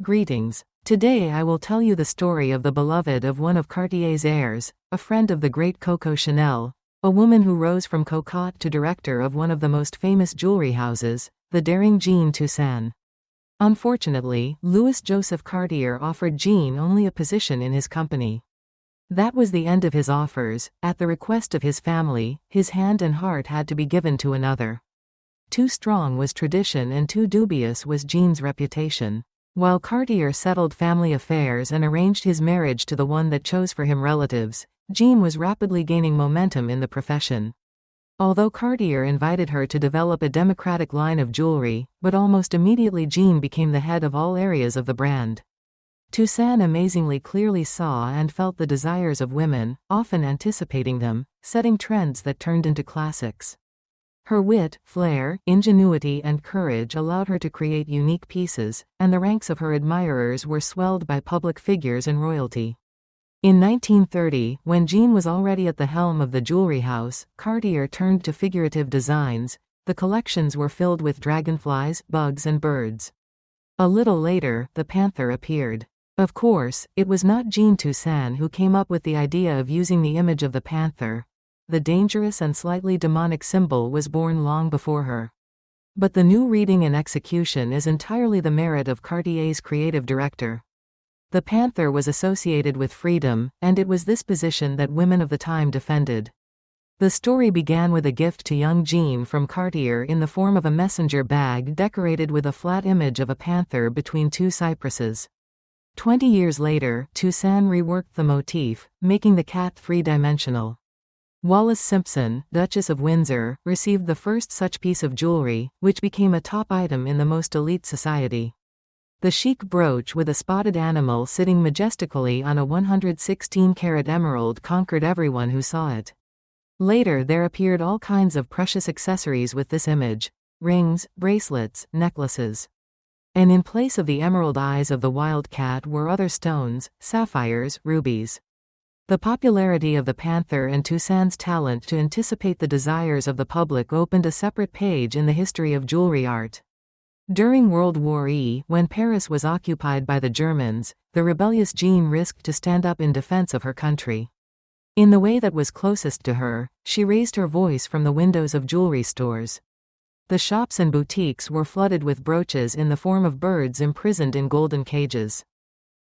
Greetings. Today I will tell you the story of the beloved of one of Cartier's heirs, a friend of the great Coco Chanel, a woman who rose from cocotte to director of one of the most famous jewelry houses, the daring Jeanne Toussaint. Unfortunately, Louis-Joseph Cartier offered Jeanne only a position in his company. That was the end of his offers. At the request of his family, his hand and heart had to be given to another. Too strong was tradition and too dubious was Jeanne's reputation. While Cartier settled family affairs and arranged his marriage to the one that chose for him relatives, Jeanne was rapidly gaining momentum in the profession. Although Cartier invited her to develop a democratic line of jewelry, but almost immediately Jeanne became the head of all areas of the brand. Toussaint amazingly clearly saw and felt the desires of women, often anticipating them, setting trends that turned into classics. Her wit, flair, ingenuity and courage allowed her to create unique pieces, and the ranks of her admirers were swelled by public figures and royalty. In 1930, when Jeanne was already at the helm of the jewelry house, Cartier turned to figurative designs. The collections were filled with dragonflies, bugs and birds. A little later, the panther appeared. Of course, it was not Jeanne Toussaint who came up with the idea of using the image of the panther. The dangerous and slightly demonic symbol was born long before her. But the new reading and execution is entirely the merit of Cartier's creative director. The panther was associated with freedom, and it was this position that women of the time defended. The story began with a gift to young Jeanne from Cartier in the form of a messenger bag decorated with a flat image of a panther between two cypresses. 20 years later, Toussaint reworked the motif, making the cat three-dimensional. Wallis Simpson, Duchess of Windsor, received the first such piece of jewelry, which became a top item in the most elite society. The chic brooch with a spotted animal sitting majestically on a 116-carat emerald conquered everyone who saw it. Later there appeared all kinds of precious accessories with this image: rings, bracelets, necklaces. And in place of the emerald eyes of the wild cat were other stones, sapphires, rubies. The popularity of the panther and Toussaint's talent to anticipate the desires of the public opened a separate page in the history of jewelry art. During World War I, when Paris was occupied by the Germans, the rebellious Jeanne risked to stand up in defense of her country. In the way that was closest to her, she raised her voice from the windows of jewelry stores. The shops and boutiques were flooded with brooches in the form of birds imprisoned in golden cages.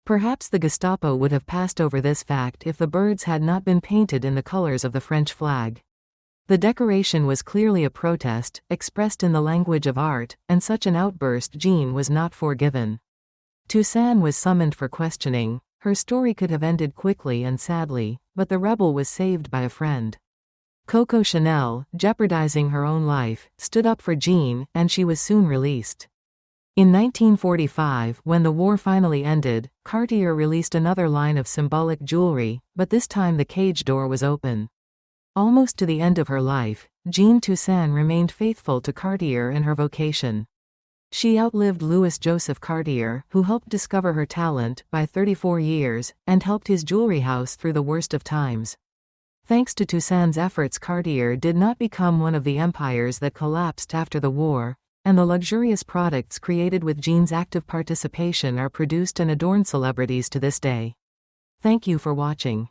Perhaps the Gestapo would have passed over this fact if the birds had not been painted in the colors of the French flag. The decoration was clearly a protest, expressed in the language of art, and such an outburst Jeanne was not forgiven. Toussaint was summoned for questioning. Her story could have ended quickly and sadly, but the rebel was saved by a friend. Coco Chanel, jeopardizing her own life, stood up for Jeanne, and she was soon released. In 1945, when the war finally ended, Cartier released another line of symbolic jewelry, but this time the cage door was open. Almost to the end of her life, Jeanne Toussaint remained faithful to Cartier and her vocation. She outlived Louis-Joseph Cartier, who helped discover her talent, by 34 years, and helped his jewelry house through the worst of times. Thanks to Toussaint's efforts, Cartier did not become one of the empires that collapsed after the war, and the luxurious products created with Jeanne's active participation are produced and adorn celebrities to this day. Thank you for watching.